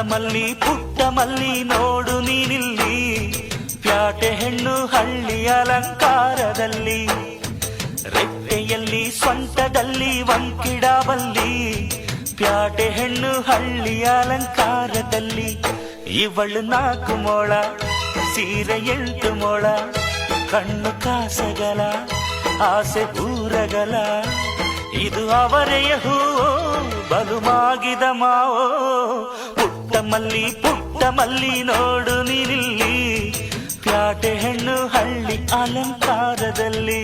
ಪುಟ್ಟ ಮಲ್ಲಿ ನೋಡು ನೀನಿಲ್ಲಿ, ಪ್ಯಾಟೆ ಹೆಣ್ಣು ಹಳ್ಳಿ ಅಲಂಕಾರದಲ್ಲಿ, ರೆಪ್ಪೆಯಲ್ಲಿ ಸೊಂಟದಲ್ಲಿ ವಂಕಿಡಬಲ್ಲಿ, ಪ್ಯಾಟೆ ಹೆಣ್ಣು ಹಳ್ಳಿ ಅಲಂಕಾರದಲ್ಲಿ. ಇವಳು 4 ಮೊಳ ಸೀರೆ 8 ಮೊಳ, ಕಣ್ಣು ಕಾಸಗಲ ಆಸೆ ಊರಗಲ, ಇದು ಅವರೆಯ ಹೂವೋ ಬಲು ಮಾಗಿದ ಮಾವೋ. ಪುಟ್ಟ ಮಲ್ಲಿ ನೋಡು ನೀನಿಲ್ಲಿ, ಪ್ಯಾಟೆ ಹೆಣ್ಣು ಹಳ್ಳಿ ಅಲಂಕಾರದಲ್ಲಿ.